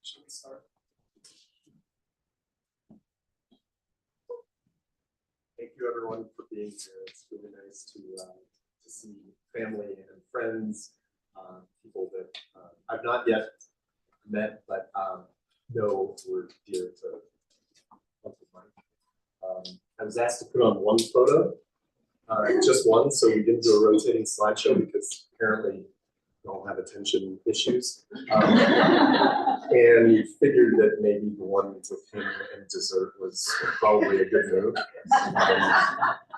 Should we start? Thank you, everyone, for being here. It's really nice to see family and friends, people that I've not yet met, but know were dear to Uncle Mike. I was asked to put on one photo, just one, so we didn't do a rotating slideshow because apparently we all have attention issues. And figured that maybe the one with him and dessert was probably a good move.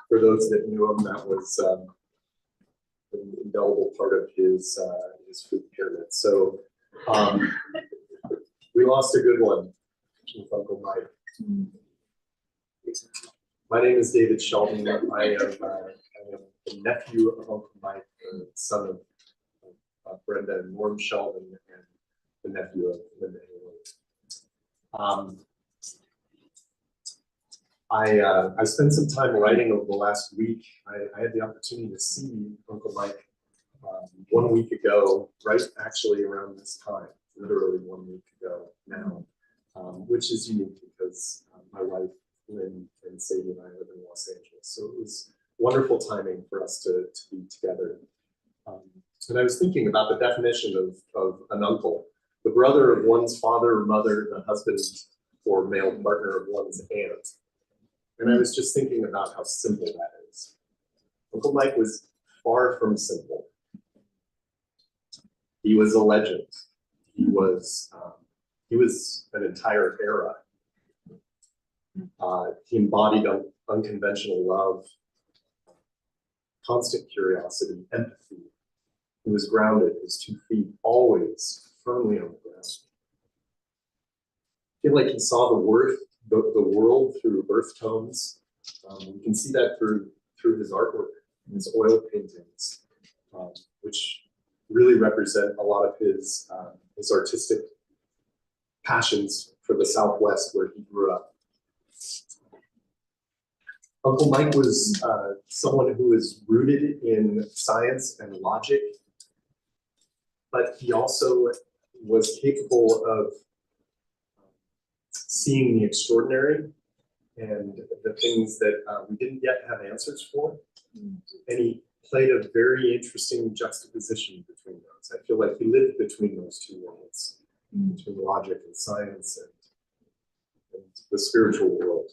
For those that knew him, that was an indelible part of his food pyramid. So we lost a good one with Uncle Mike. My name is David Sheldon. I am the nephew of Uncle Mike, the son of Brenda and Norm Sheldon, and the nephew of Linda Haley. I spent some time writing over the last week. I had the opportunity to see Uncle Mike 1 week ago, right actually around this time, literally 1 week ago now, which is unique because my wife, Lynn, and Sadie and I live in Los Angeles. So it was wonderful timing for us to be together. And I was thinking about the definition of an uncle, the brother of one's father or mother, the husband or male partner of one's aunt. And I was just thinking about how simple that is. Uncle Mike was far from simple. He was a legend. He was an entire era. He embodied unconventional love, constant curiosity, empathy. He was grounded, his 2 feet always firmly on the ground. I feel like he saw the world through earth tones. You can see that through his artwork, his oil paintings, which really represent a lot of his artistic passions for the Southwest where he grew up. Uncle Mike was someone who was rooted in science and logic, but he also was capable of seeing the extraordinary and the things that we didn't yet have answers for. And he played a very interesting juxtaposition between those. I feel like he lived between those two worlds, between logic and science and the spiritual world.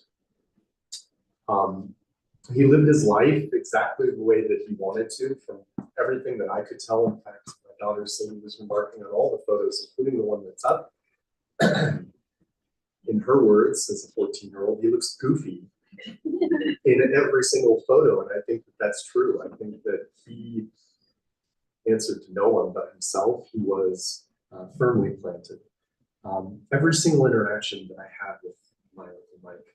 He lived his life exactly the way that he wanted to, from everything that I could tell. In fact, my daughter Cindy was remarking on all the photos, including the one that's up. In her words, as a 14-year-old, he looks goofy in every single photo, and I think that that's true. I think that he answered to no one but himself. He was firmly planted. Every single interaction that I had with my Uncle Mike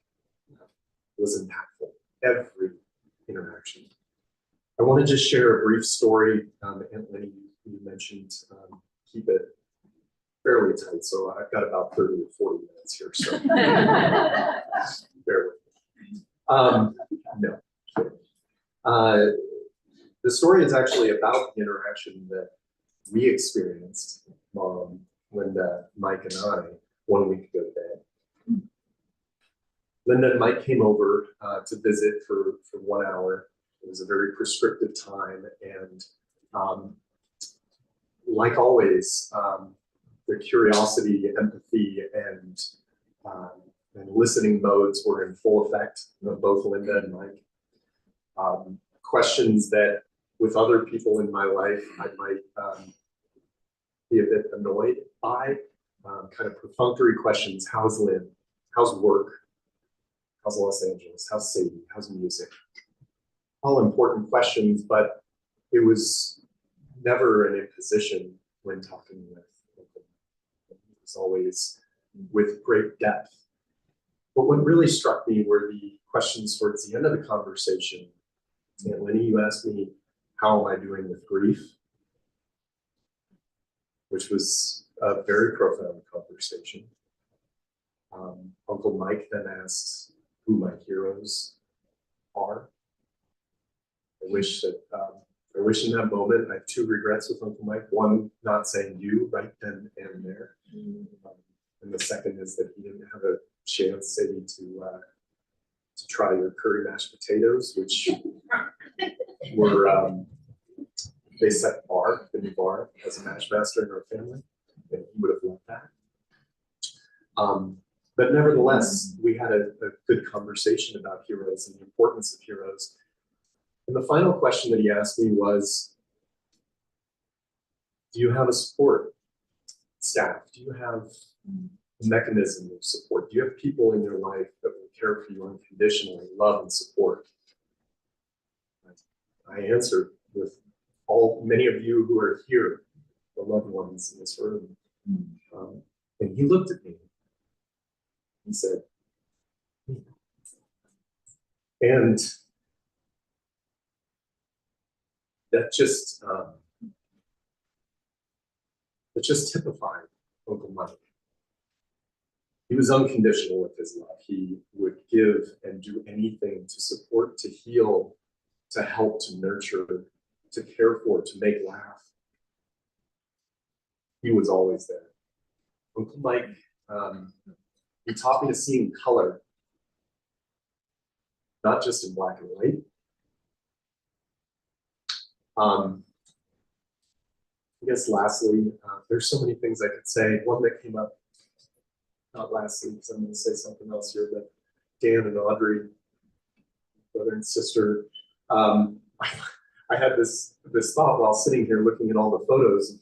was impactful. Every interaction. I want to just share a brief story. Aunt Lenny, you mentioned keep it fairly tight, so I've got about 30 or 40 minutes here, so bear with me. No. The story is actually about the interaction that we experienced, Mom, Linda, Mike, and I, 1 week ago today. Linda and Mike came over to visit for 1 hour. It was a very prescriptive time, and like always, the curiosity, empathy, and listening modes were in full effect of both Linda and Mike. Questions that with other people in my life I might be a bit annoyed by, kind of perfunctory questions. How's Lynn? How's work? How's Los Angeles? How's Sadie? How's music? All important questions, but it was never an imposition when talking with them. It was always with great depth. But what really struck me were the questions towards the end of the conversation. Aunt Lenny, you asked me, how am I doing with grief? Which was a very profound conversation. Uncle Mike then asked who my heroes are. I wish in that moment, I have 2 regrets with Uncle Mike. One, not saying you right then and there. And the second is that he didn't have a chance, Sadie, to try your curry mashed potatoes, which were, they set the new bar as a mash master in our family, and he would have loved that. But nevertheless, we had a good conversation about heroes and the importance of heroes. And the final question that he asked me was, do you have a support staff? Do you have a mechanism of support? Do you have people in your life that will care for you unconditionally, love and support? I answered with many of you who are here, the loved ones in this room. And he looked at me. He said, and that just typified Uncle Mike. He was unconditional with his love. He would give and do anything to support, to heal, to help, to nurture to care for, to make laugh. He was always there. Uncle Mike, he taught me to see in color, not just in black and white. I guess lastly, there's so many things I could say. One that came up, not lastly, because I'm going to say something else here, but Dan and Audrey, brother and sister, I had this thought while sitting here looking at all the photos of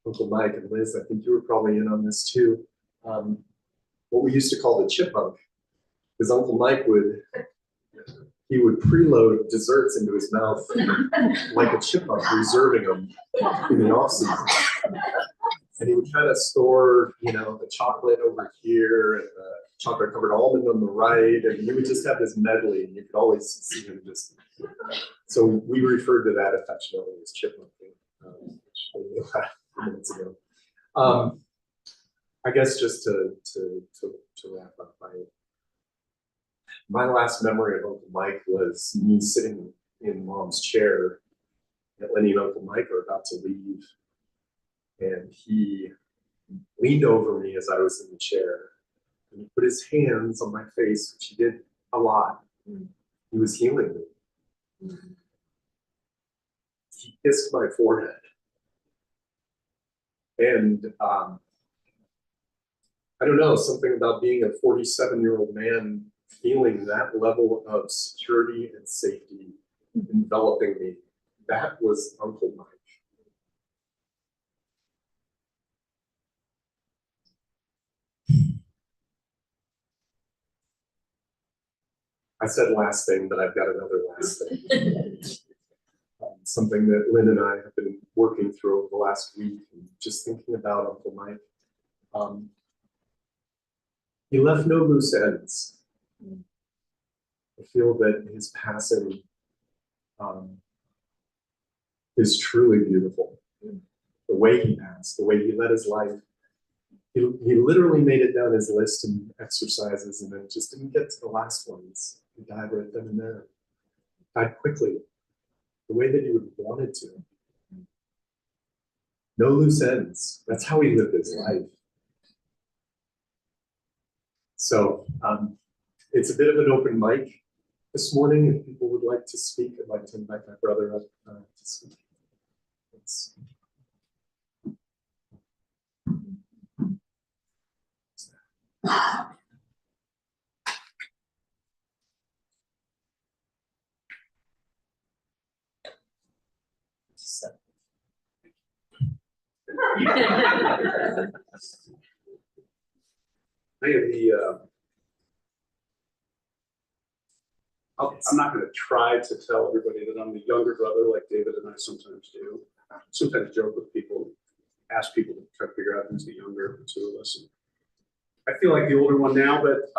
Uncle Mike and Liz. I think you were probably in on this too. What we used to call the chipmunk, because Uncle Mike would preload desserts into his mouth like a chipmunk, reserving them in the off season. And he would kind of store, the chocolate over here and the chocolate covered almond on the right, and he would just have this medley, and you could always see him just. So we referred to that affectionately as chipmunking, which we knew a few minutes ago. I guess just to wrap up, my last memory of Uncle Mike was me sitting in Mom's chair, and Lenny and Uncle Mike are about to leave, and he leaned over me as I was in the chair, and he put his hands on my face, which he did a lot. He was healing me. He kissed my forehead, and I don't know, something about being a 47-year-old man feeling that level of security and safety enveloping me. That was Uncle Mike. I said last thing, but I've got another last thing. Something that Lynn and I have been working through over the last week, and just thinking about Uncle Mike. He left no loose ends. I feel that his passing is truly beautiful. The way he passed, the way he led his life. He literally made it down his list of exercises and then just didn't get to the last ones. He died right then and there. Died quickly, the way that he would have wanted to. No loose ends. That's how he lived his life. So it's a bit of an open mic this morning. If people would like to speak, I'd like to invite my brother up to speak. Thanks. I'm not going to try to tell everybody that I'm the younger brother like David and I sometimes do. Sometimes joke with people, ask people to try to figure out who's the younger of the two of us. And I feel like the older one now, but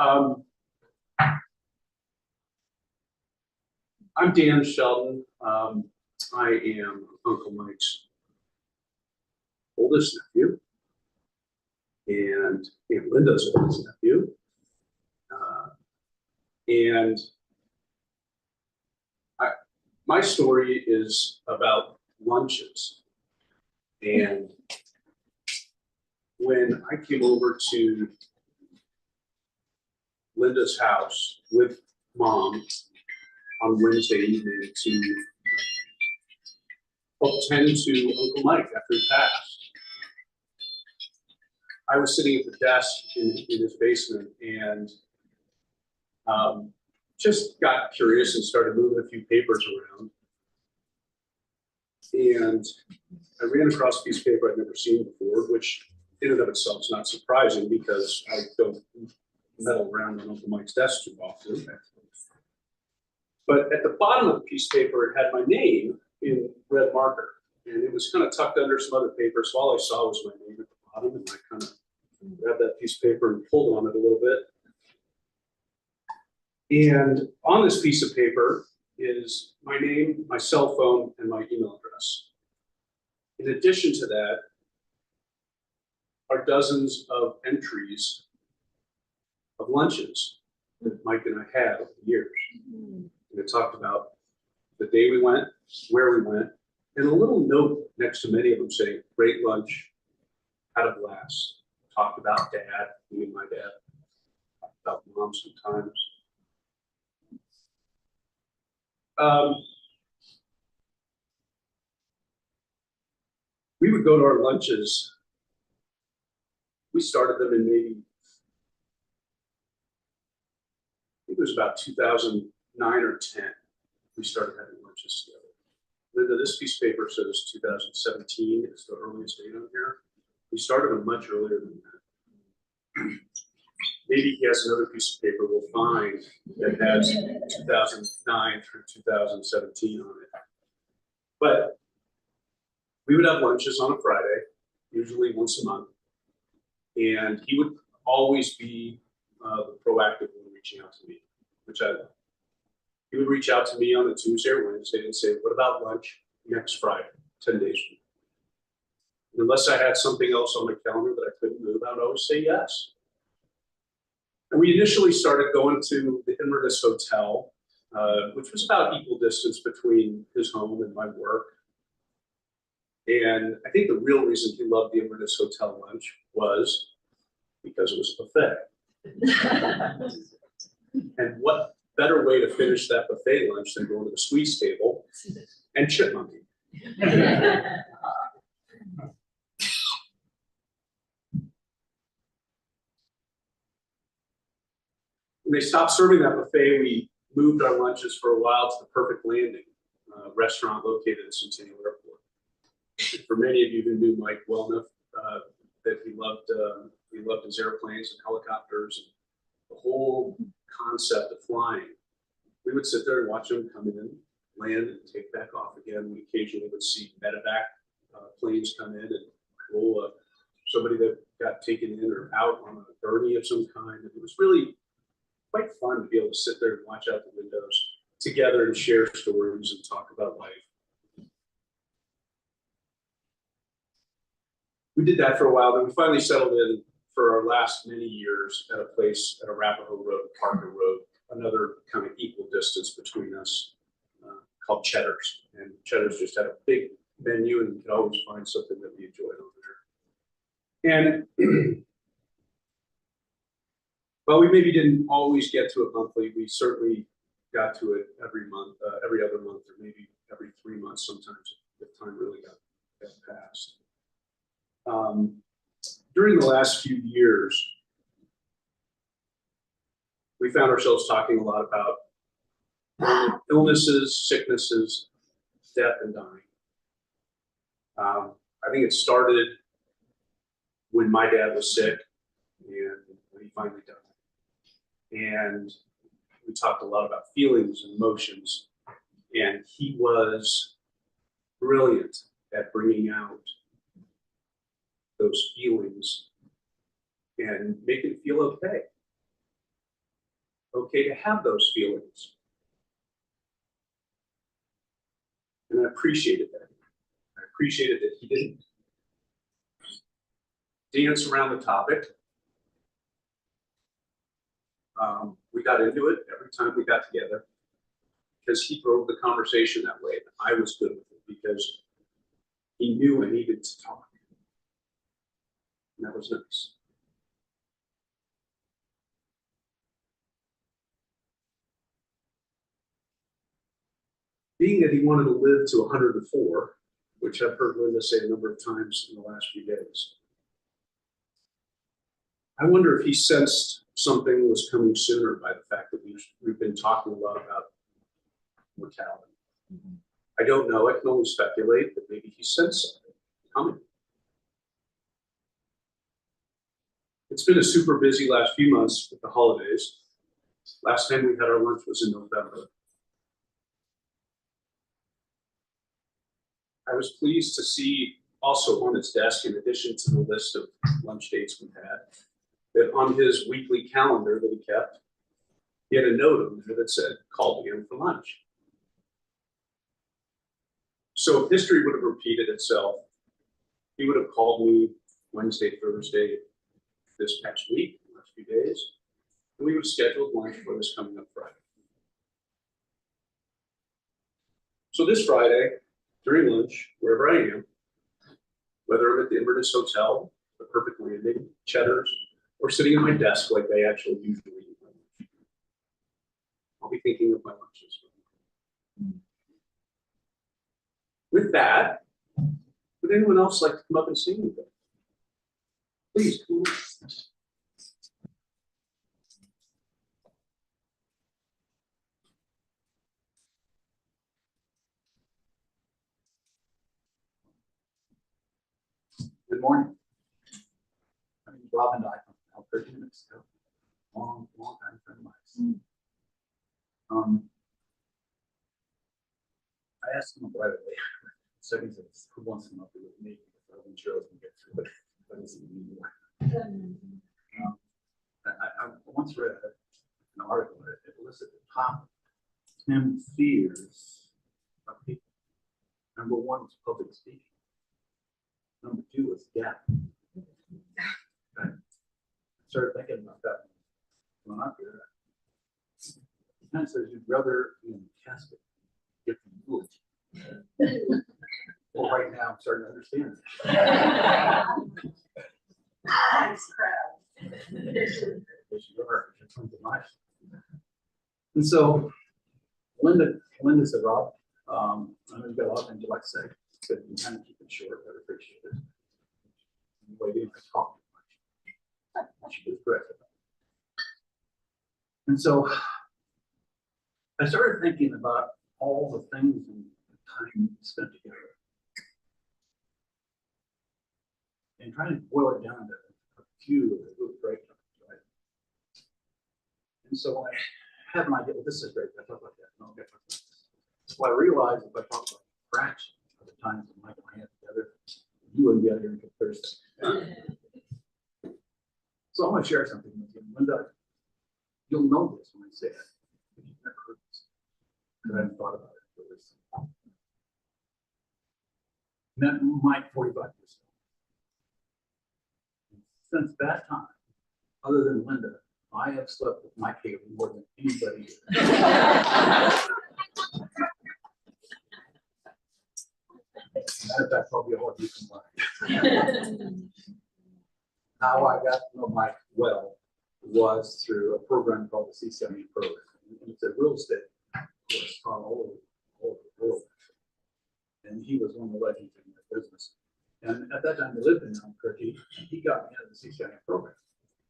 I'm Dan Sheldon. I am Uncle Mike's oldest nephew and Aunt Linda's oldest nephew. And my story is about lunches. And when I came over to Linda's house with Mom on Wednesday evening to help tend to Uncle Mike after he passed, I was sitting at the desk in his basement and just got curious and started moving a few papers around. And I ran across a piece of paper I'd never seen before, which in and of itself is not surprising because I don't meddle around on Uncle Mike's desk too often. But at the bottom of the piece of paper, it had my name in red marker. And it was kind of tucked under some other papers. So all I saw was my name at the bottom. And I kind of grabbed that piece of paper and pulled on it a little bit. And on this piece of paper is my name, my cell phone, and my email address. In addition to that are dozens of entries of lunches that Mike and I had over the years. And it talked about the day we went, where we went, And a little note next to many of them saying, great lunch, had a blast, talked about dad, me and my dad, talked about mom sometimes. We would go to our lunches. We started them in maybe, I think it was about 2009 or 10. We started having lunches together. Linda, this piece of paper says 2017 is the earliest date on here. We started them much earlier than that. Maybe he has another piece of paper we'll find that has 2009 through 2017 on it. But we would have lunches on a Friday, usually once a month. And he would always be the proactive one reaching out to me, which I love. He would reach out to me on a Tuesday or Wednesday and say, what about lunch next Friday, 10 days from now? Unless I had something else on my calendar that I couldn't move, I would always say yes. And we initially started going to the Inverness Hotel, which was about equal distance between his home and my work. And I think the real reason he loved the Inverness Hotel lunch was because it was a buffet. And what better way to finish that buffet lunch than going to the sweets table and chipmunking? When they stopped serving that buffet, we moved our lunches for a while to the Perfect Landing restaurant located at Centennial Airport. For many of you who knew Mike well enough, that he loved his airplanes and helicopters and the whole concept of flying. We would sit there and watch them come in, land, and take back off again. We occasionally would see medevac planes come in and roll somebody that got taken in or out on a gurney of some kind. And it was really quite fun to be able to sit there and watch out the windows together and share stories and talk about life. We did that for a while, then we finally settled in for our last many years at a place at Arapahoe Road, Parker Road, another kind of equal distance between us, called Cheddar's. And Cheddar's just had a big menu and you could always find something that we enjoyed over there. And while we maybe didn't always get to it monthly, we certainly got to it every month, every other month, or maybe every 3 months sometimes if time really got passed. During the last few years, we found ourselves talking a lot about illnesses, sicknesses, death, and dying. I think it started when my dad was sick and when he finally died. And we talked a lot about feelings and emotions, and he was brilliant at bringing out those feelings and make it feel okay. Okay to have those feelings. And I appreciated that. I appreciated that he didn't dance around the topic. We got into it every time we got together because he drove the conversation that way. I was good with it because he knew I needed to talk. And that was nice. Being that he wanted to live to 104, which I've heard Linda say a number of times in the last few days, I wonder if he sensed something was coming sooner by the fact that we've been talking a lot about mortality. Mm-hmm. I don't know, I can only speculate, but maybe he sensed something coming. It's been a super busy last few months with the holidays. Last time we had our lunch was in November. I was pleased to see also on his desk, in addition to the list of lunch dates we had, that on his weekly calendar that he kept, he had a note on there that said, call again for lunch. So if history would have repeated itself, he would have called me Wednesday, Thursday, this past week, the last few days, and we would have scheduled lunch for this coming up Friday. So this Friday, during lunch, wherever I am, whether I'm at the Inverness Hotel, the Perfect Landing, Cheddar's, or sitting at my desk like I actually usually eat my lunch. I'll be thinking of my lunches. With that, would anyone else like to come up and sing with me? Please, come on. Good morning. My name is Rob and I from Alberta, New Mexico. Long time friend of mine. I asked him right away. Second says, who wants to come up here with me? I wasn't sure I was gonna get through it, but it's anymore. I once read an article that listed the top 10 fears of people. Number 1 was public speaking. Number 2 was death. I started thinking about that when I'm here. It kind of says you'd rather be in a casket get the eulogy. Well, right now I'm starting to understand that. And so Linda said, Rob, I know you've got a lot of things you'd like to say, but you kind of keep it short. I appreciate it. Waiting, I talk too much. She was correct. And so I started thinking about all the things and the time spent together, and trying to boil it down to a few of the really great times, right? And so I have an idea. Well, this is great. I talk about that. No, okay. So I realized if I talk about fractions of the times that Mike and I had together, you wouldn't be out here until Thursday. So I'm going to share something with you. Linda, you'll know this when I say it, but you've never heard this. Because I haven't thought about it for this. Met Mike 45 years ago. Since that time, other than Linda, I have slept with Mike Haley more than anybody here. Matter of fact, probably all of you combined. How I got to know Mike well was through a program called the C70 program. And it's a real estate course taught all over the world. And he was one of the legends in the business. And at that time, he lived in Albuquerque, and he got me into the C70 program.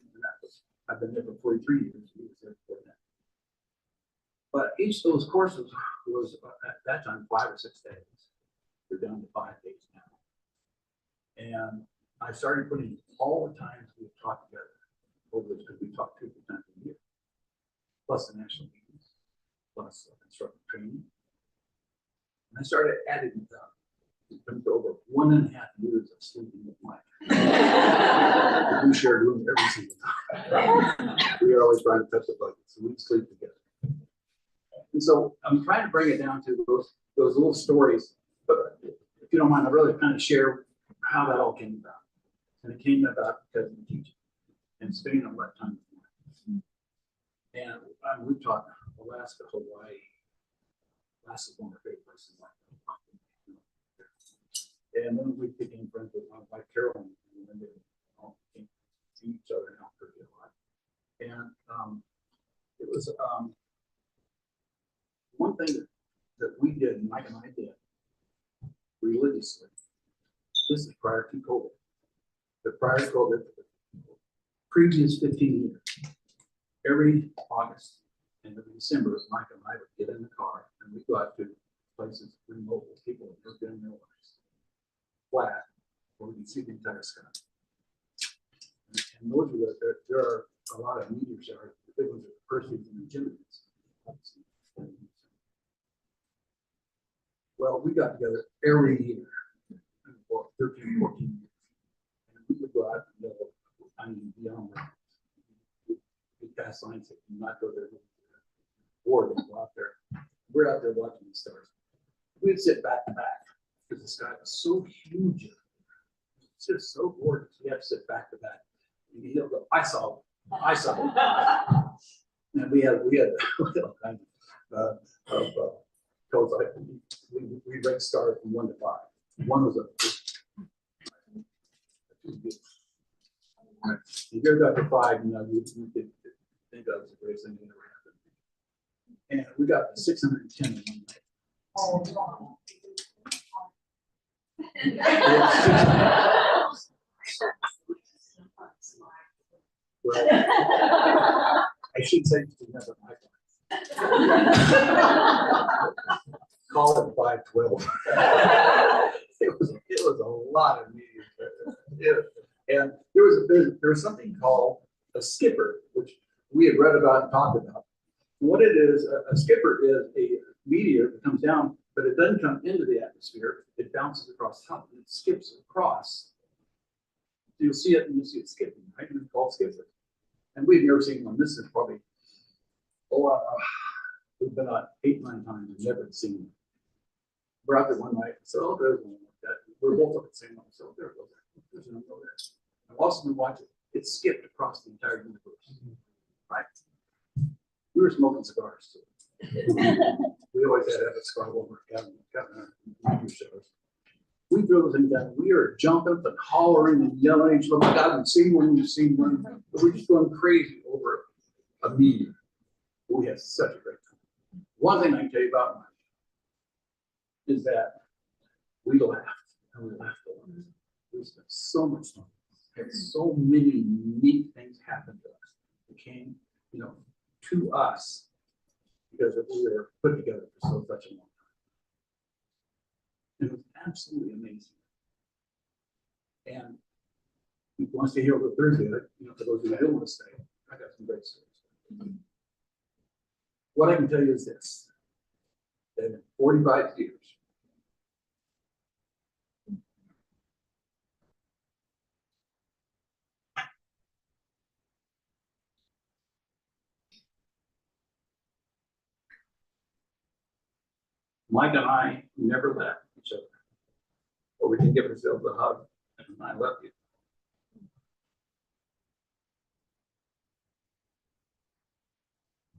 And that was, I've been there for 43 years. He was there for that. But each of those courses was at that time 5 or 6 days. We're down to 5 days now. And I started putting all the times we talked together over this, because we talked 2 times a year, plus the national meetings, plus constructive training. And I started adding it up. It comes to over 1.5 years of sleeping with Mike. We shared a room every single time. We are always trying to touch the bucket, so we sleep together. And so I'm trying to bring it down to those little stories. But if you don't mind, I really kind of share how that all came about. And it came about because of the teaching and spending all that time with Mike. And we've taught Alaska, Hawaii. Alaska's one of our favorite places. And then we became friends with Mike Carroll, and then they all came to see each other now pretty a lot. And it was one thing that we did, Mike and I did religiously. This is prior to COVID. The prior to COVID, previous 15 years, every August and every December, Mike and I would get in the car and we'd go out to places remote with people that have been in their lives. Flat, where we can see the entire sky. And those are there are a lot of meteors there. The big ones are Perseus and the Geminis. Well, we got together every year for 13, 14 years. And we would go out and I mean, beyond that. We pass signs that do not go there. Or they go out there. We're out there watching the stars. We'd sit back to back because the sky was so huge. It's just so gorgeous. We have to sit back to back. And he'll go, I saw it. And we had all kinds of codes. we rate stars from 1 to 5. 1 was a. You hear that to 5, you know, you could think that was the greatest thing that ever happened. And we got 610 in one night. Oh, Well, I should say to never my call it 512. It was a lot of meetings. And there was something called a skipper, which we had read about and talked about. What it is, a skipper is a meteor that comes down, but it doesn't come into the atmosphere. It bounces across top and it skips across. You'll see it and you'll see it skipping, right? And it's called skipper. And we've never seen one. This is probably, we've been on 8, 9 times and never seen one. We're out there one night, so oh, there's one like that. We're both up at the same one, so there it goes. There's another go there. I've also been watching it skipped across the entire universe. Right? We were smoking cigars too. We always had to have a cigar over our shows. We throw those things down. We are jumping and hollering and yelling. Oh my God, we've seen one, we've seen one. We're just going crazy over a meteor. We had such a great time. One thing I can tell you about mine is that we laughed and we laughed a lot. We spent so much time. Had so many neat things happen to us. It came, you know, to us because we were put together for such a long time. It was absolutely amazing. And if you want to stay here over Thursday, you know, for those who don't want to stay, I got some great stories. What I can tell you is this: that in 45 years, Mike and I never left each other, or we can give ourselves a hug and I love you.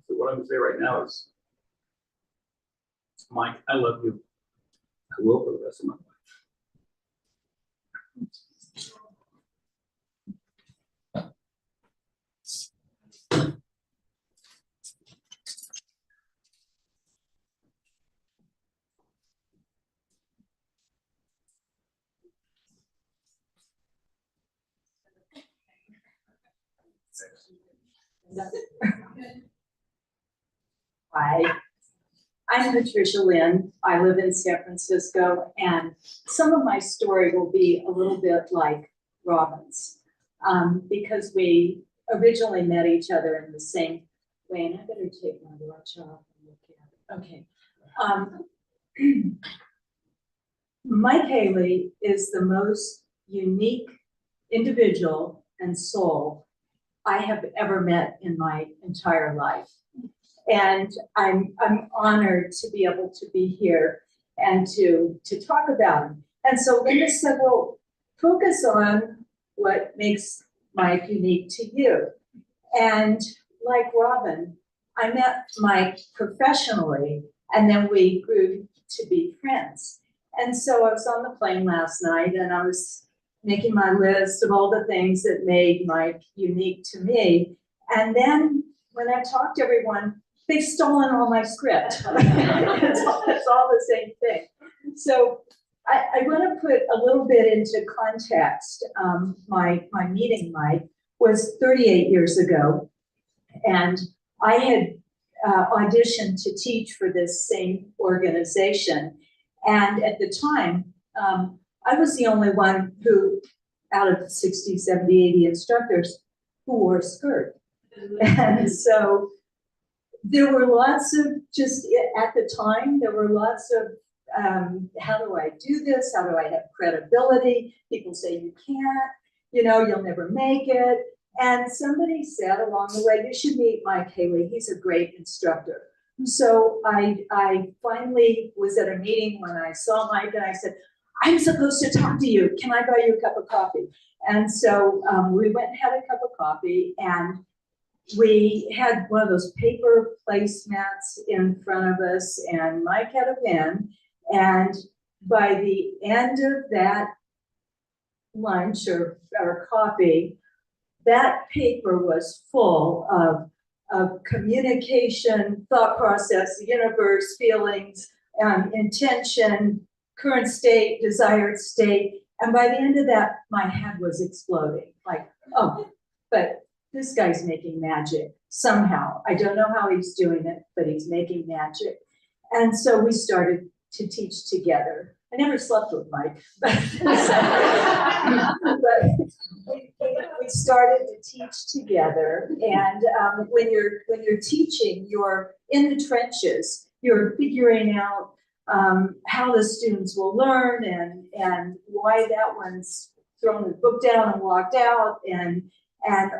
So what I'm going to say right now is, Mike, I love you. I will for the rest of my life. Hi, I'm Patricia Lynn. I live in San Francisco, and some of my story will be a little bit like Robin's, because we originally met each other in the same way. And I better take my watch off and look at it. Okay. Mike Haley is the most unique individual and soul I have ever met in my entire life. And I'm honored to be able to be here and to talk about him. And so Linda said, well, focus on what makes Mike unique to you. And like Robin, I met Mike professionally, and then we grew to be friends. And so I was on the plane last night and I was making my list of all the things that made Mike unique to me. And then when I talked to everyone, they've stolen all my script. it's all the same thing. So I want to put a little bit into context. My meeting Mike was 38 years ago, and I had auditioned to teach for this same organization. And at the time, I was the only one who, out of 60, 70, 80 instructors, who wore a skirt. And so there were lots of, just at the time, there were lots of, how do I do this? How do I have credibility? People say you can't, you know, you'll never make it. And somebody said along the way, you should meet Mike Haley. He's a great instructor. So I finally was at a meeting when I saw Mike and I said, I'm supposed to talk to you. Can I buy you a cup of coffee? And so we went and had a cup of coffee, and we had one of those paper placemats in front of us, and Mike had a pen, And by the end of that lunch or coffee, that paper was full of communication, thought process, universe, feelings, intention, current state, desired state. And by the end of that, my head was exploding. Like, oh, but this guy's making magic somehow. I don't know how he's doing it, but he's making magic. And so we started to teach together. I never slept with Mike, but we started to teach together. And when you're teaching, you're in the trenches. You're figuring out how the students will learn and why that one's thrown the book down and walked out and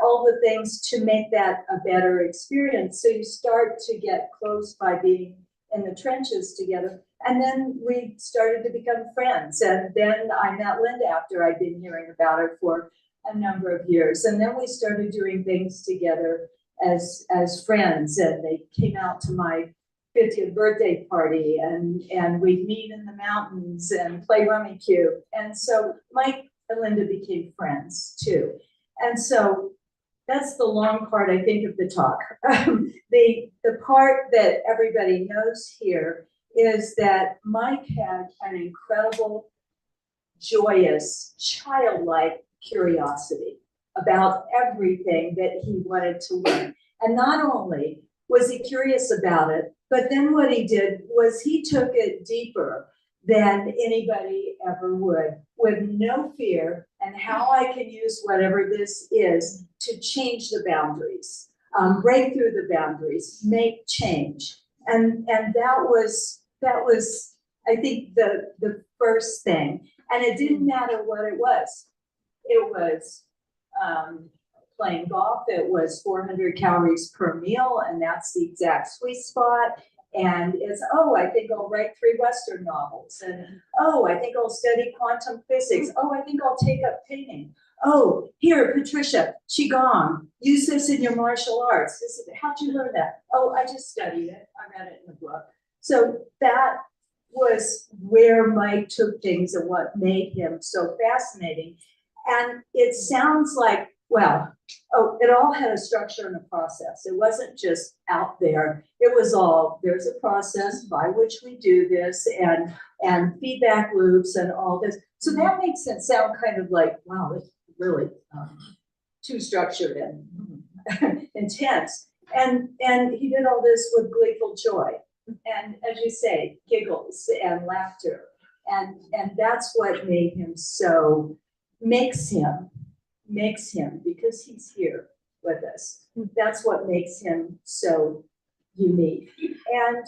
all the things to make that a better experience. So you start to get close by being in the trenches together. And then we started to become friends. And then I met Linda after I'd been hearing about her for a number of years. And then we started doing things together as friends. And they came out to my 50th birthday party and we'd meet in the mountains and play rummy cube. And so Mike and Linda became friends too. And so that's the long part, I think, of the talk. The part that everybody knows here is that Mike had an incredible, joyous, childlike curiosity about everything that he wanted to learn. And not only was he curious about it, but then what he did was he took it deeper than anybody ever would, with no fear, and how I can use whatever this is to change the boundaries, break through the boundaries, make change. And that was, I think, the first thing. And it didn't matter what it was. It was playing golf. It was 400 calories per meal, and that's the exact sweet spot. And it's, oh, I think I'll write 3 Western novels. And, oh, I think I'll study quantum physics. Oh, I think I'll take up painting. Oh, here, Patricia, Qigong, use this in your martial arts. How'd you learn that? Oh, I just studied it. I read it in a book. So that was where Mike took things and what made him so fascinating. And it sounds like, well, oh, it all had a structure and a process. It wasn't just out there. It was all, there's a process by which we do this and feedback loops and all this. So that makes it sound kind of like, wow, it's really too structured and intense. And he did all this with gleeful joy. And as you say, giggles and laughter. And that's what made him so, makes him, because he's here with us. That's what makes him so unique. And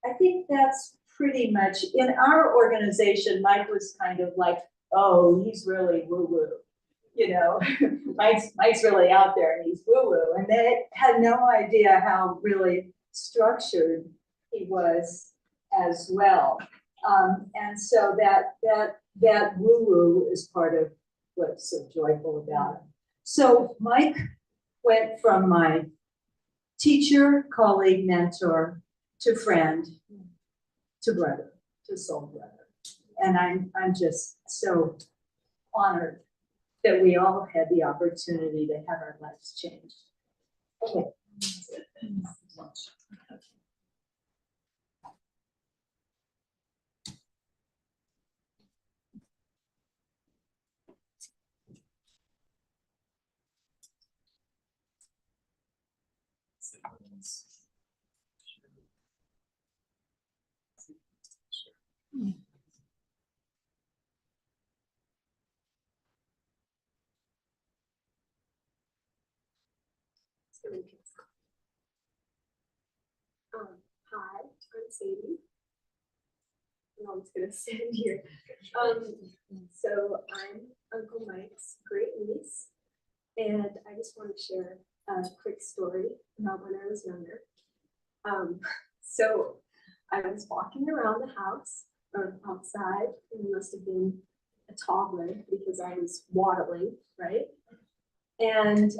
I think that's pretty much, in our organization, Mike was kind of like, oh, he's really woo-woo. You know, Mike's really out there and he's woo-woo. And they had no idea how really structured he was as well. And so that woo-woo is part of what's so joyful about it. So Mike went from my teacher, colleague, mentor, to friend, to brother, to soul brother. And I'm just so honored that we all had the opportunity to have our lives changed. Okay. Hi, I'm Sadie. And I'm just gonna stand here. So I'm Uncle Mike's great niece, and I just want to share a quick story about when I was younger. So I was walking around the house or outside, and it must have been a toddler because I was waddling, right? And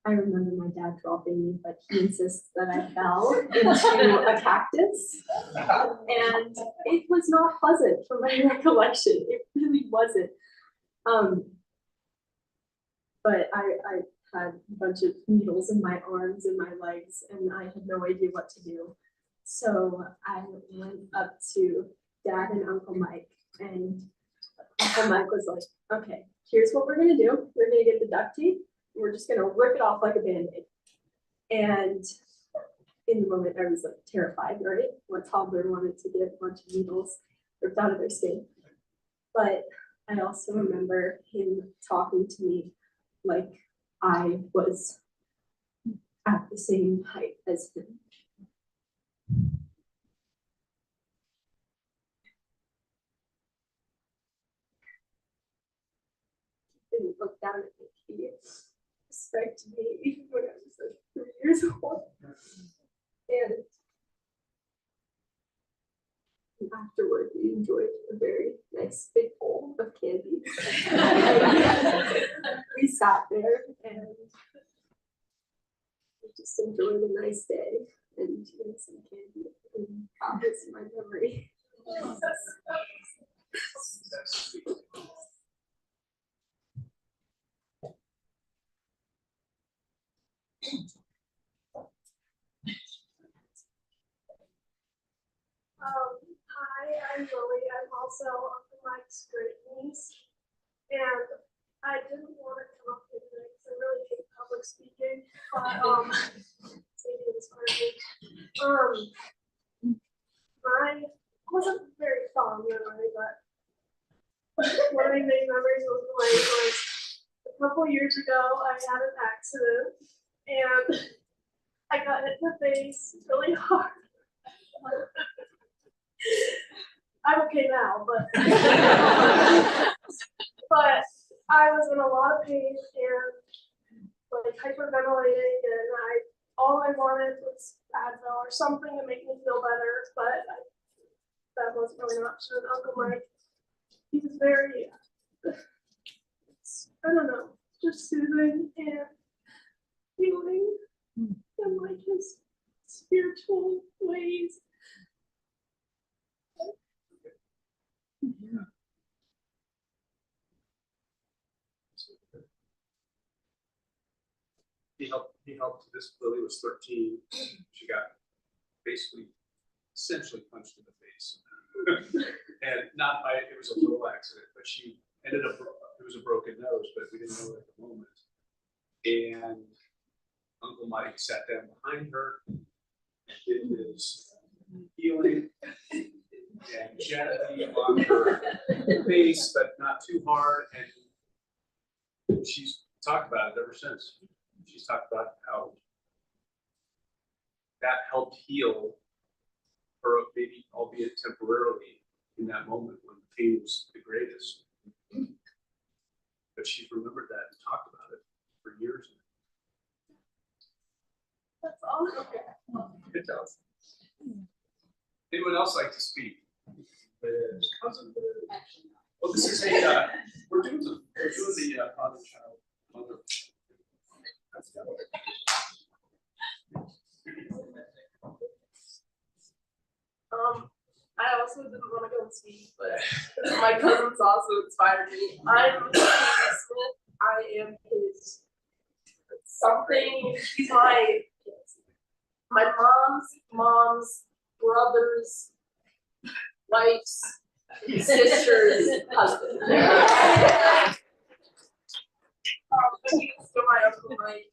I remember my dad dropping me, but he insists that I fell into a cactus. And it was not pleasant from my recollection. It really wasn't. But I had a bunch of needles in my arms and my legs, and I had no idea what to do. So I went up to Dad and Uncle Mike, and Uncle Mike was like, okay, here's what we're gonna do. We're gonna get the duct tape. We're just gonna rip it off like a Band-Aid. And in the moment, I was like terrified, right? What toddler wanted to get a bunch of needles ripped out of their skin? But I also remember him talking to me like I was at the same height as him. Didn't look down at me. He respected me even when I was like 3 years old. And afterward, we enjoyed a very nice big bowl of candy. We sat there and we just enjoyed a nice day and eating some candy, and that was my memory. Hi, I'm Lily. I'm also Uncle Mike's great niece. And I didn't want to come up here today because I really hate public speaking. But Sadie was part of it. Mine wasn't very fond memory, but one of my main memories of Uncle Mike was a couple years ago I had an accident and I got hit in the face really hard. I'm okay now, but but I was in a lot of pain and like hyperventilating, and all I wanted was Advil or something to make me feel better, but that wasn't really an option. Uncle Mike, he was very, I don't know, just soothing and healing, and like his spiritual ways. He helped, this Lily was 13. She got basically essentially punched in the face. And not by, it was a little accident, but she ended up, it was a broken nose, but we didn't know it at the moment. And Uncle Mike sat down behind her and did his healing and gently on her face, but not too hard. And she's talked about it ever since. She's talked about how that helped heal her, maybe albeit temporarily, in that moment when the pain was the greatest. But she's remembered that and talked about it for years now. That's all. Okay. Good job. Anyone else like to speak? Well, this is a, we're doing the father-child mother. I also didn't want to go and speak, but my cousins also inspired me. I'm Smith. I am his something. He's my mom's brother's wife's sister's husband. But he's still my Uncle Mike.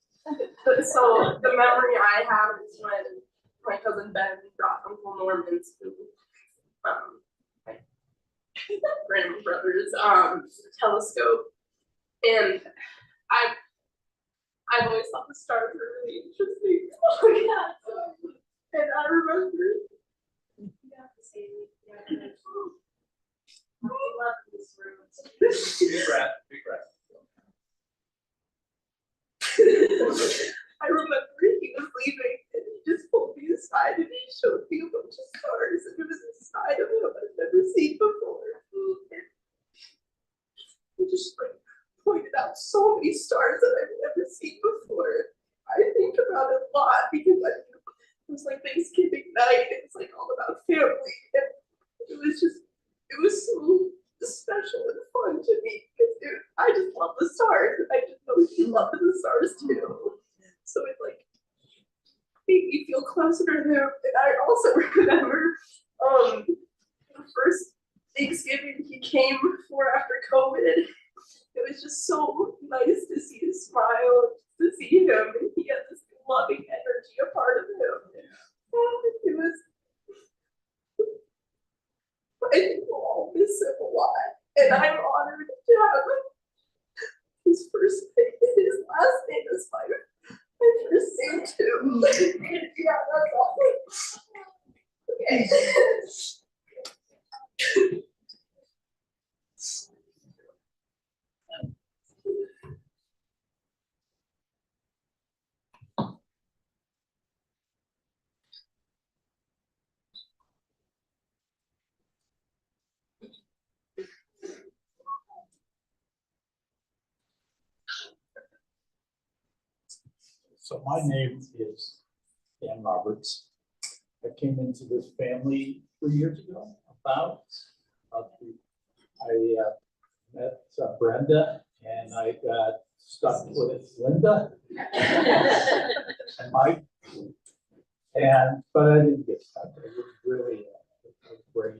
So the memory I have is when my cousin Ben brought Uncle Norman to my grandmother's telescope, and I've always thought the stars were really interesting. And I remember. I love this room. Big breath, big breath. I remember he was leaving and he just pulled me aside and he showed me a bunch of stars, and it was a side of him I've never seen before. And he just like pointed out so many stars that I've never seen before. was like Thanksgiving night. It was like all about family. And it was so special and fun to me because I just love the stars. And I just know he loved the stars too. So it like made me feel closer to him. And I also remember the first Thanksgiving he came for after COVID. It was just so nice to see his smile, to see him, and he had this loving energy, a part of him. It was, I think we'll all miss him a lot, and I'm honored to have his first name, his last name is my first name too. Yeah, that's awesome. Okay. So my name is Dan Roberts. I came into this family 3 years ago, about three. I met Brenda, and I got stuck with Linda and Mike. But I didn't get stuck. It was really a great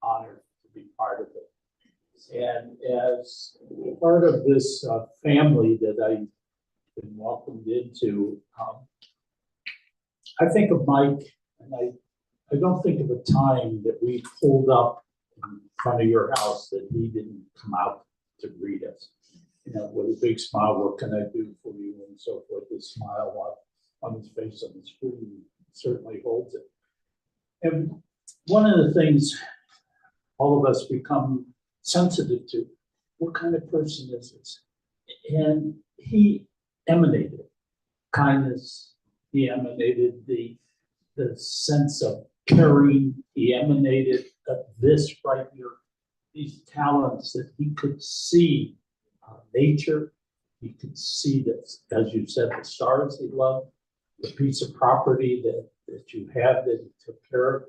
honor to be part of it. And as part of this family that I've been welcomed into, I think of Mike, and I don't think of a time that we pulled up in front of your house that he didn't come out to greet us. You know, with a big smile, what can I do for you, and so forth. This smile on his face on the screen certainly holds it. And one of the things all of us become sensitive to, what kind of person is this? And he emanated kindness. He emanated the sense of caring. He emanated this right here, these talents that he could see nature. He could see that, as you said, the stars he loved, the piece of property that you had that he took care of.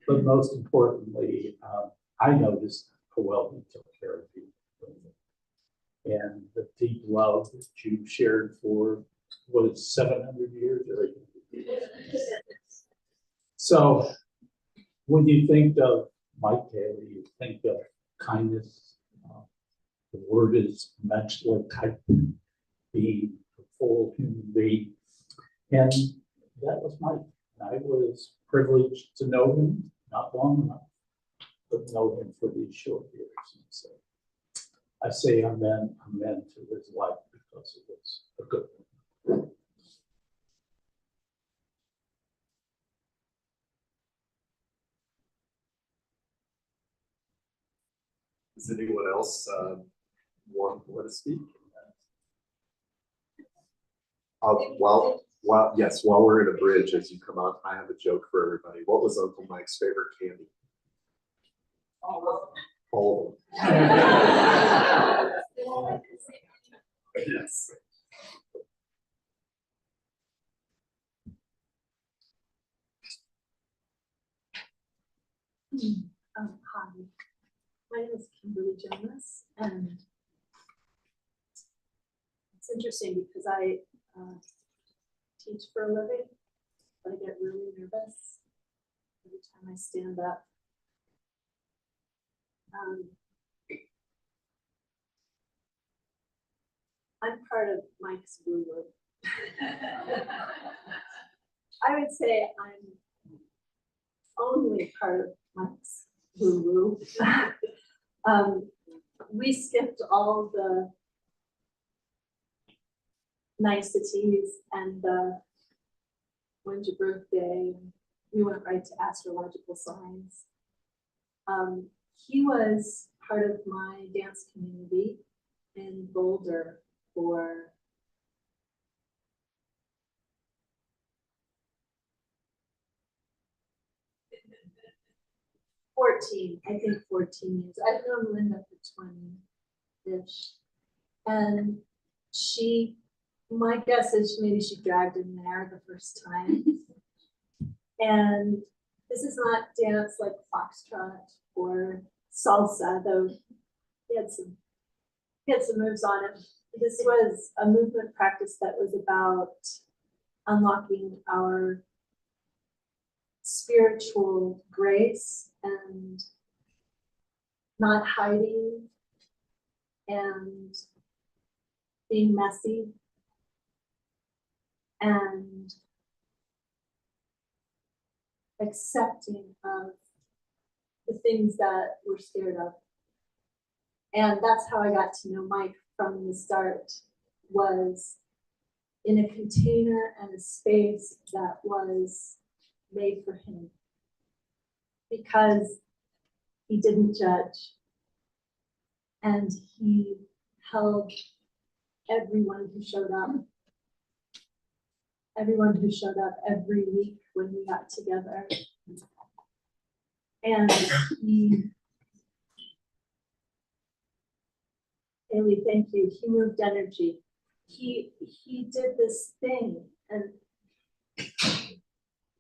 But most importantly, I noticed how well he took care of you. And the deep love that you shared for, what is 700 years? Or 800 years? So when you think of Mike Haley, you think of kindness. The word is mental type being, a full human being. And that was Mike. I was privileged to know him, not long enough, but know him for these short years. And so I say amen to his life because it was a good one. Does anyone else want to speak? While we're in a bridge, as you come up, I have a joke for everybody. What was Uncle Mike's favorite candy? All of them. Yes. Hi, my name is Kimberly Jonas, and it's interesting because I teach for a living, but I get really nervous every time I stand up. I'm part of Mike's woo-woo. I would say I'm only part of Mike's woo-woo. We skipped all the niceties and when's your birthday? We went right to astrological signs. He was part of my dance community in Boulder for I think 14 years. I've known Linda for 20-ish. And my guess is maybe she dragged him there the first time. And this is not dance like foxtrot or salsa, though he had some moves on it. This was a movement practice that was about unlocking our spiritual grace and not hiding and being messy and accepting of the things that we're scared of. And that's how I got to know Mike from the start, was in a container and a space that was made for him. Because he didn't judge. And he held everyone who showed up every week when we got together. And Haley, thank you. He moved energy. He did this thing, and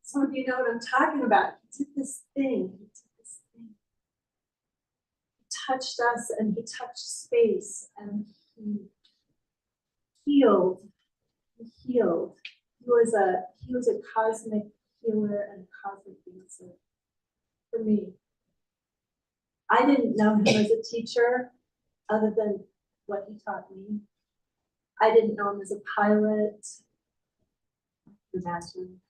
some of you know what I'm talking about. He did this thing. He touched us, and he touched space, and he healed. He healed. He was a cosmic healer and cosmic dancer for me. I didn't know him as a teacher other than what he taught me. I didn't know him as a pilot. Imagine.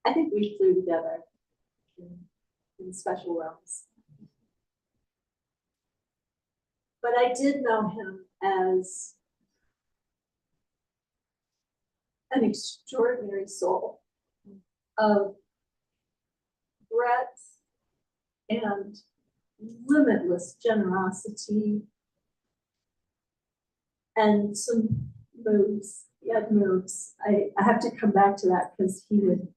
I think we flew together in special realms. But I did know him as an extraordinary soul of breadth and limitless generosity and some moves. He had moves. I have to come back to that because he'd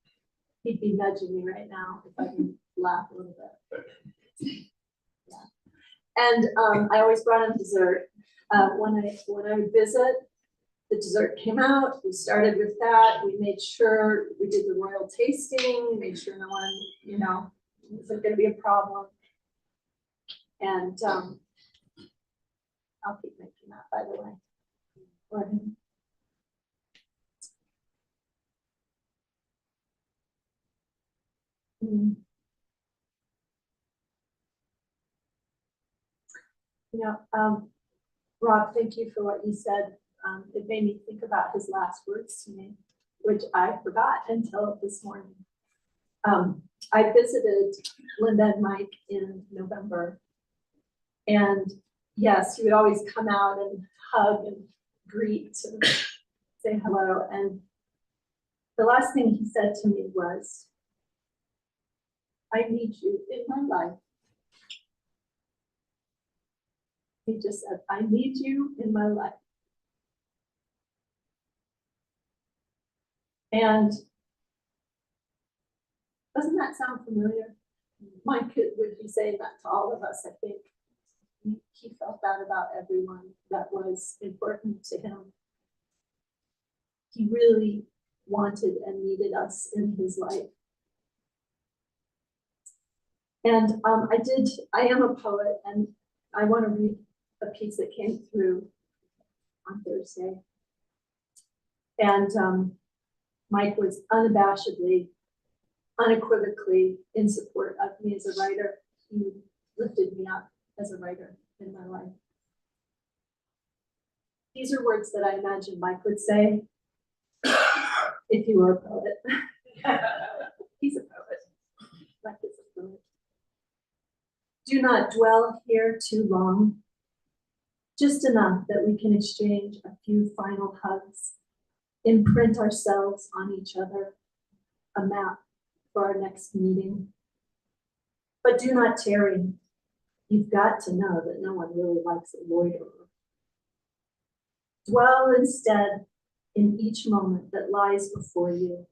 be nudging me right now if I can laugh a little bit. Yeah. And I always brought him dessert. When I would visit, the dessert came out. We started with that. We made sure we did the royal tasting. We made sure no one, wasn't going to be a problem. And I'll keep making that, by the way. For him. Rob, thank you for what you said. It made me think about his last words to me, which I forgot until this morning. I visited Linda and Mike in November. And yes, he would always come out and hug and greet and say hello. And the last thing he said to me was, I need you in my life. He just said, I need you in my life. And doesn't that sound familiar? Mike would be saying that to all of us, I think. He felt that about everyone that was important to him. He really wanted and needed us in his life. And I am a poet, and I want to read a piece that came through on Thursday. And Mike was unabashedly, unequivocally in support of me as a writer. He lifted me up as a writer in my life. These are words that I imagine Mike would say if he were a poet. He's a poet. Mike is a poet. Do not dwell here too long, just enough that we can exchange a few final hugs, imprint ourselves on each other, a map for our next meeting. But do not tarry. You've got to know that no one really likes a loiterer. Dwell instead in each moment that lies before you.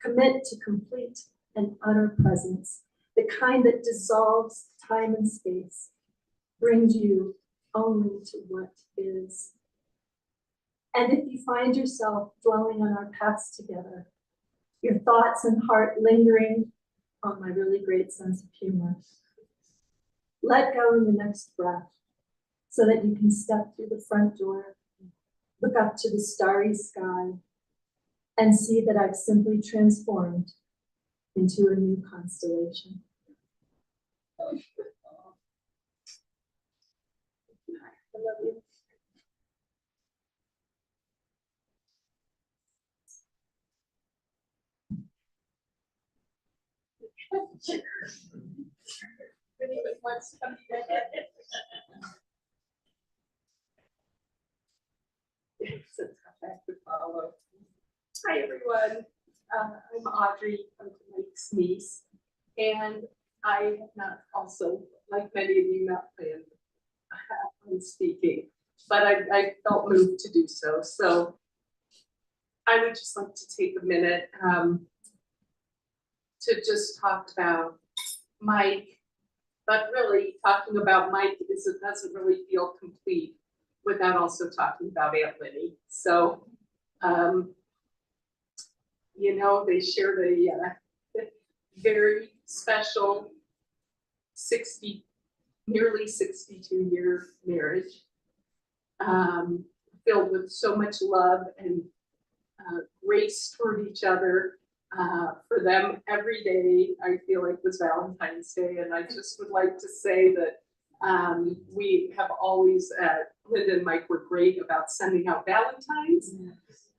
Commit to complete and utter presence, the kind that dissolves time and space, brings you only to what is. And if you find yourself dwelling on our paths together, your thoughts and heart lingering on my really great sense of humor. Let go in the next breath so that you can step through the front door, look up to the starry sky, and see that I've simply transformed into a new constellation. I love you. Anyone wants to come together? It's a tough act to follow. Hi, everyone. I'm Audrey, Uncle Mike's niece, and I have not also, like many of you, not planned on speaking, but I felt moved to do so. So I would just like to take a minute to just talk about Mike, but really talking about Mike doesn't really feel complete without also talking about Aunt Winnie. So, you know, they shared a very special nearly 62-year marriage, filled with so much love and grace toward each other. For them, every day I feel like was Valentine's Day, and I just would like to say that we have always, Linda and Mike were great about sending out Valentines,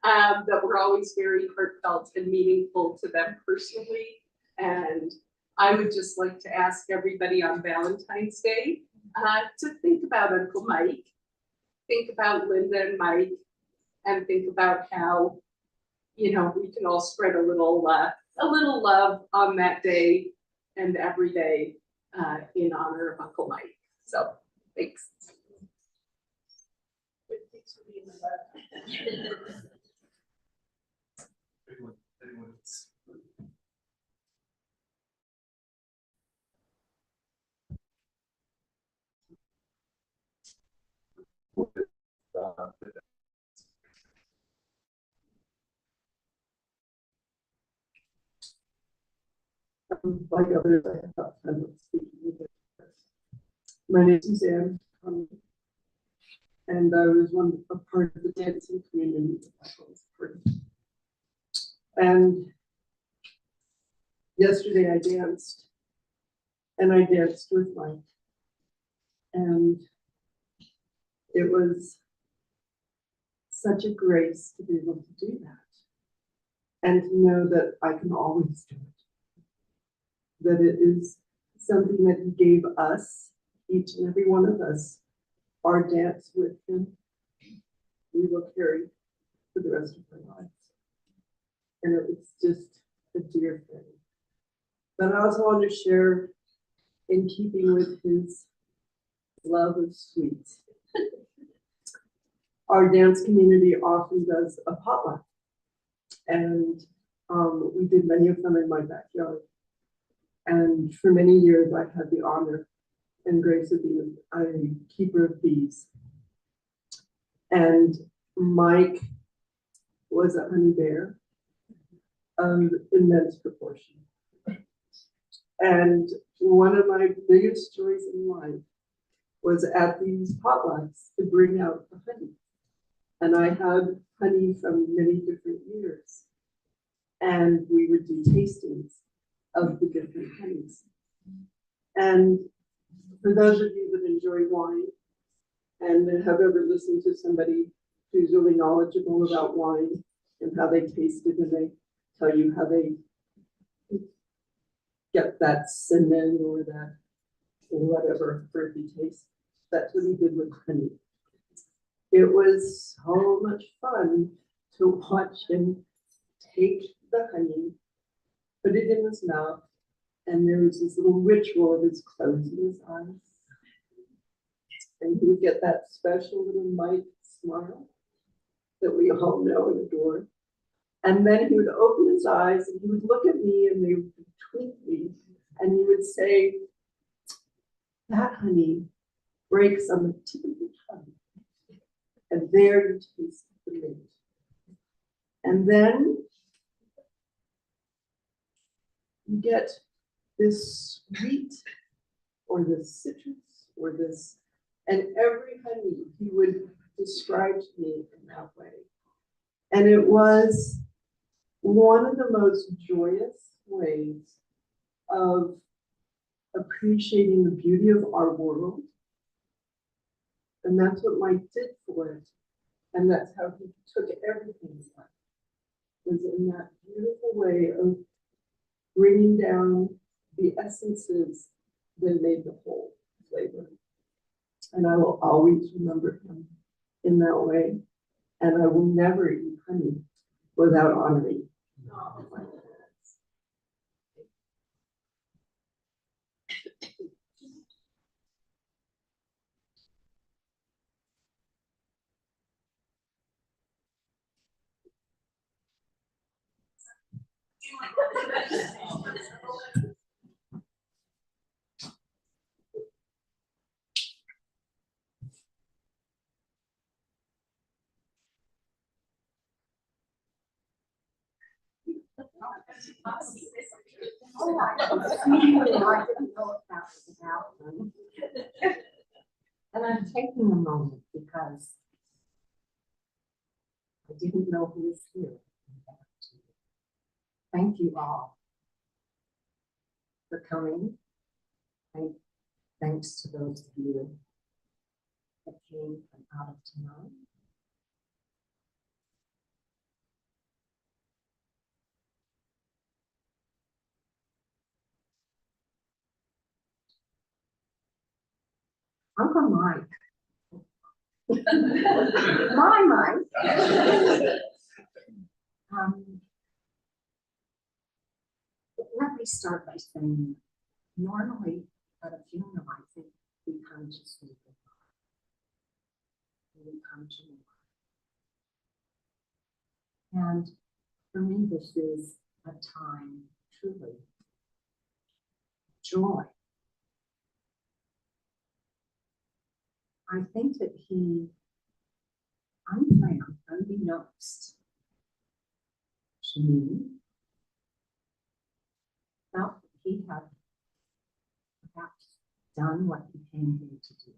that were always very heartfelt and meaningful to them personally. And I would just like to ask everybody on Valentine's Day to think about Uncle Mike, think about Linda and Mike, and think about how, you know, we can all spread a little love on that day and every day in honor of Uncle Mike. So, thanks. Anyone else? Like others, I have not time of speaking with it. My name is Suzanne, and I was a part of the dancing community that I was part of. And yesterday I danced, and I danced with Mike, and it was such a grace to be able to do that, and to know that I can always do it, that it is something that he gave us, each and every one of us, our dance with him, we will carry for the rest of our lives. And it was just a dear thing. But I also want to share, in keeping with his love of sweets, our dance community often does a potluck. And we did many of them in my backyard. And for many years, I had the honor and grace of being a keeper of bees. And Mike was a honey bear of immense proportion. And one of my biggest joys in life was at these potlucks to bring out the honey. And I had honey from many different years. And we would do tastings of the different honeys. And for those of you that enjoy wine and have ever listened to somebody who's really knowledgeable about wine and how they taste it, and they tell you how they get that cinnamon or that whatever earthy taste, that's what he did with honey. It was so much fun to watch him take the honey, put it in his mouth, and there was this little ritual of his closing his eyes. And he would get that special little Mike smile that we all know and adore. And then he would open his eyes and he would look at me and they would twinkle, and he would say, "That honey breaks on the tip of your tongue. And there you taste the mint." And then you get this sweet or this citrus or this, and every honey he would describe to me in that way. And it was one of the most joyous ways of appreciating the beauty of our world. And that's what Mike did for it. And that's how he took everything in life, was in that beautiful way of bringing down the essences that made the whole flavor. And I will always remember him in that way. And I will never eat honey without honoring. Oh, I didn't know if that was about them. And I'm taking a moment because I didn't know who was here. Thank you all for coming. Thanks to those of you that came from out of town. Uncle Mike. My Mike. Let me start by saying, normally at a funeral, I think we come to say goodbye. We come to mourn. And for me, this is a time truly joy. I think that he, unplanned, unbeknownst to me, felt that he had perhaps done what he came here to do.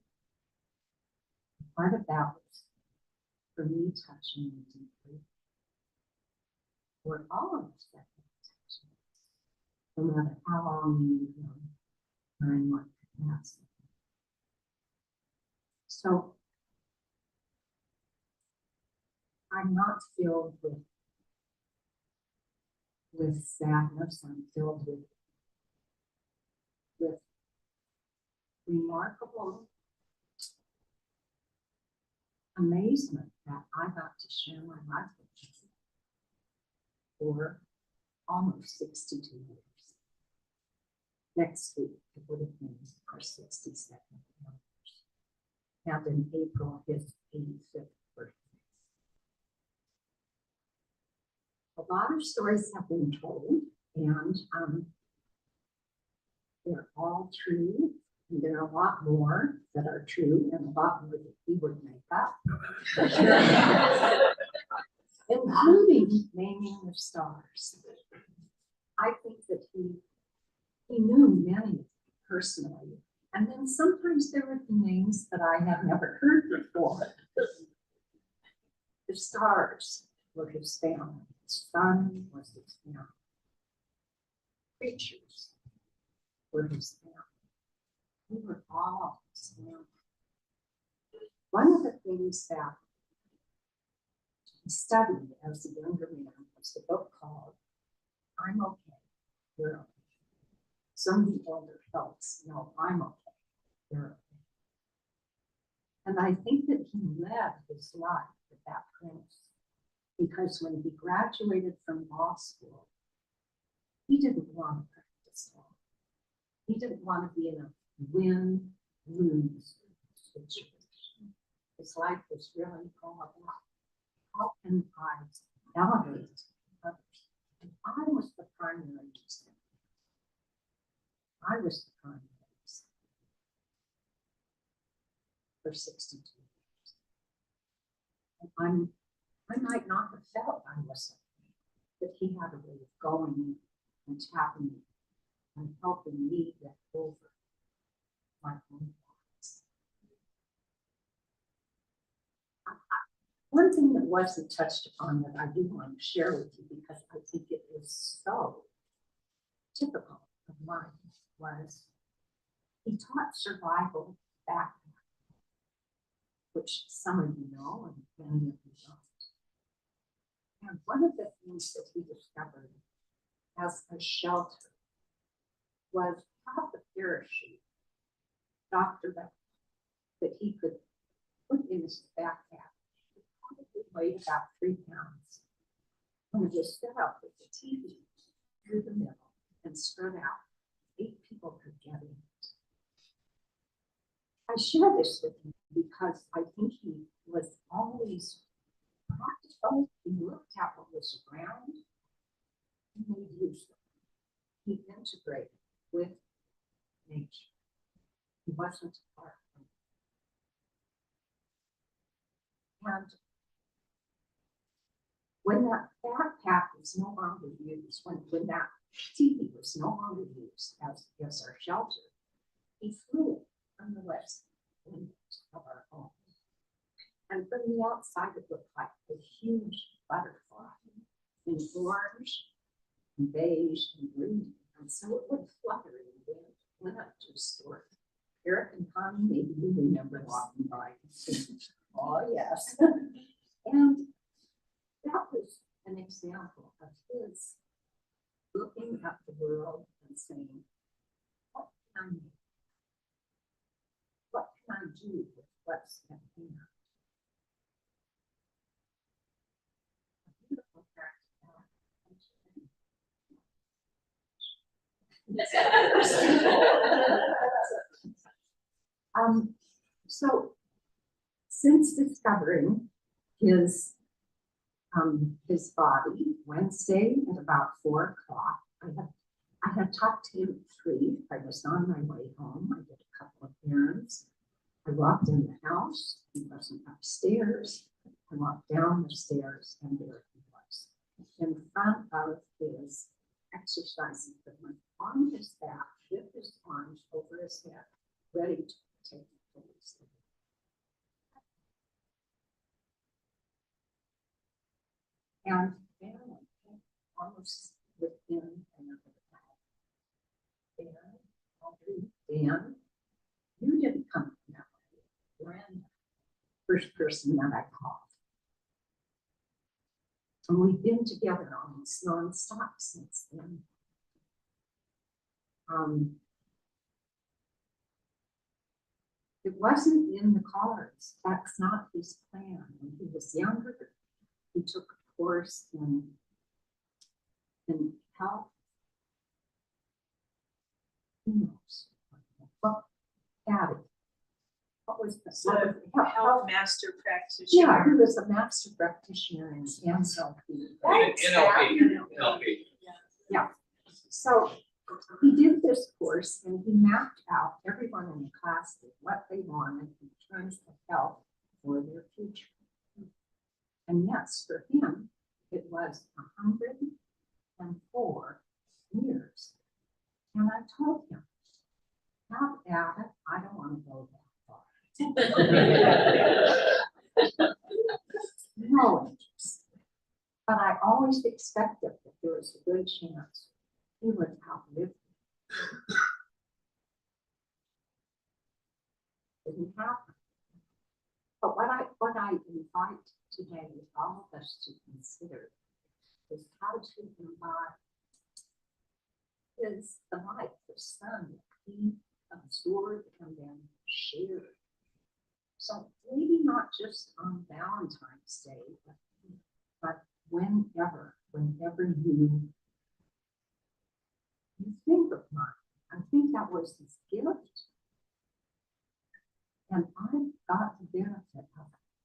Part of that was, for me, touching me deeply. For all of us that touch me, no matter how long you've known or in what capacity. So I'm not filled with sadness. I'm filled with remarkable amazement that I got to share my life with you for almost 62 years. Next week, it would have been our 62nd anniversary. And in April, his 85th birthday. A lot of stories have been told, and they're all true. And there are a lot more that are true, and a lot more that he would make up. Including naming the stars. I think that he knew many personally. And then sometimes there would be names that I have never heard before. The stars were his family. The sun was his family. Creatures were his family. We were all his family. One of the things that he studied as a younger man was a book called I'm Okay, You're Okay. Some of the older folks know I'm okay, you're okay. And I think that he led his life with that premise, because when he graduated from law school, he didn't want to practice law. He didn't want to be in a win-lose situation. His life was really all about how can I elevate others? And I was the primary reason. I was the primary reason for 62 years. And I might not have felt I was, but he had a way of going and tapping and helping me get over my own thoughts. One thing that wasn't touched upon that I do want to share with you because I think it is so typical of mine was he taught survival back, which some of you know and many of you don't. And one of the things that he discovered as a shelter was have a parachute, Dr. Beck, that he could put in his backpack. It probably weighed about 3 pounds. And it was set up with the TV through the middle and spread out. 8 people could get in it. I share this with you because I think he was always practical. He looked at what was around and made use of it. He integrated with nature. He wasn't far from it. And when that backpack was no longer used, when that TV was no longer used as our shelter, he flew it from the west windows of our home. And from the outside, it looked like a huge butterfly in orange and beige and green. And so it would flutter in the wind, went up to a store. Eric and Connie, maybe you remember walking by and saying, oh yes. And that was an example of his looking at the world and saying, what can I make? What can I do with what's at hand? A beautiful so since discovering his body Wednesday at about 4 o'clock, I had talked to him at 3. I was on my way home. I did a couple of errands. I walked in the house. He wasn't upstairs. I walked down the stairs, and there he was in front of his exercise equipment on his back with his arms over his head, ready to take the police. And then almost within another hour, Dan, you didn't come from that way. Brenda, first person that I called. And we've been together almost nonstop since then. It wasn't in the cards. That's not his plan. When he was younger, he took a course in health. Who knows? Well, Patty, what was the Health master practitioner. Yeah, he was a master practitioner in NLP. NLP. Yeah. So he did this course and he mapped out everyone in the class did what they wanted in terms of health for their future. And yes, for him, it was 104 years. And I told him, have at it, I don't want to go that far. No interest. But I always expected that there was a good chance he would outlive me. Didn't happen. But what I invite today all of us to consider is how to embody is the light, the sun that he absorbed and then shared. So maybe not just on Valentine's Day, but whenever you think of mine. I think that was his gift. And I've got the benefit of it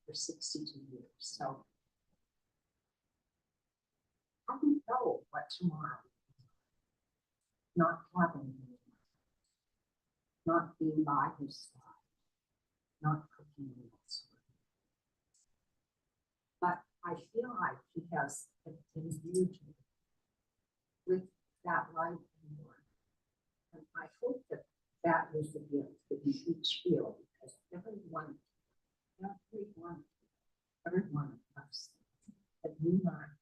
for 62 years. So I don't know what tomorrow is. Not having him, not being by his side, not cooking meals. But I feel like he has imbued me with that light in Lord. each feel, because every one of us, that we might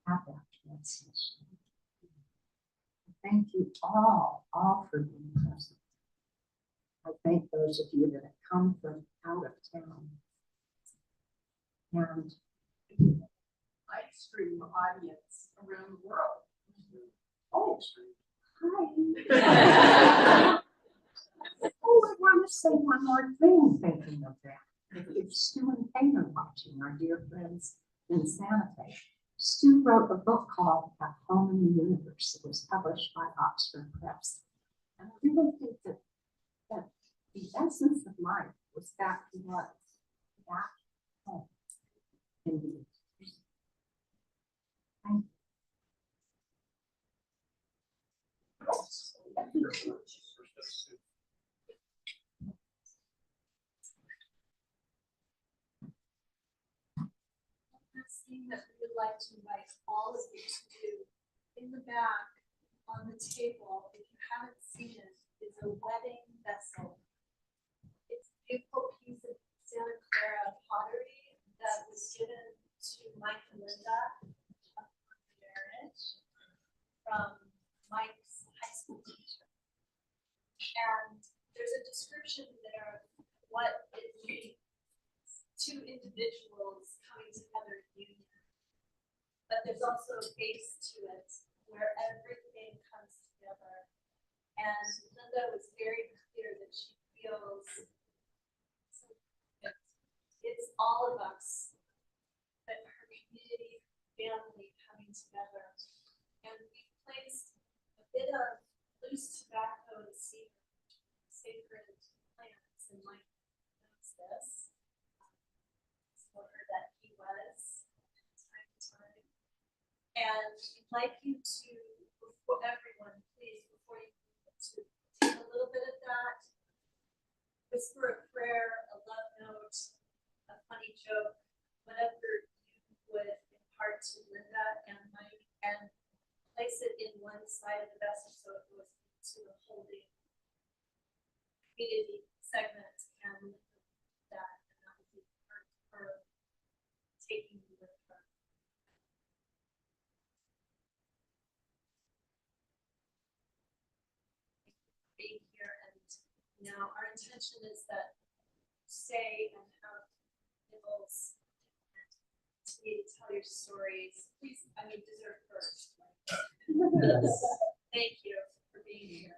have that transition. Thank you all for being present. I thank those of you that have come from out of town. And Live stream audience around the world. oh, hi. Oh, I want to say one more thing thinking of that. If Stu and Kate are watching, our dear friends in Santa Fe, Stu wrote a book called At Home in the Universe. It was published by Oxford Press. And I really think that the essence of life was that he was back home in the universe. Thank you. Last thing that we would like to invite all of you to do in the back on the table, if you haven't seen it, is a wedding vessel. It's a beautiful piece of Santa Clara pottery that was given to Mike and Linda upon marriage from Mike's high school teacher. And there's a description there of what it means. Two individuals coming together in union. But there's also a base to it where everything comes together. And Linda was very clear that she feels it's all of us, that her community, family coming together. And we placed a bit of loose tobacco and sacred plants, and Mike knows this. That he was time to time. And we'd like you to, before everyone, please, before you to take a little bit of that, whisper a prayer, a love note, a funny joke, whatever you would impart to Linda and Mike, and place it in one side of the vessel so it goes into the holding community segment, and that, and that would be part of her taking you with her. Being here, and now our intention is that stay and have nibbles and continue to tell your stories. Please, I mean, dessert first. Thank you for being here.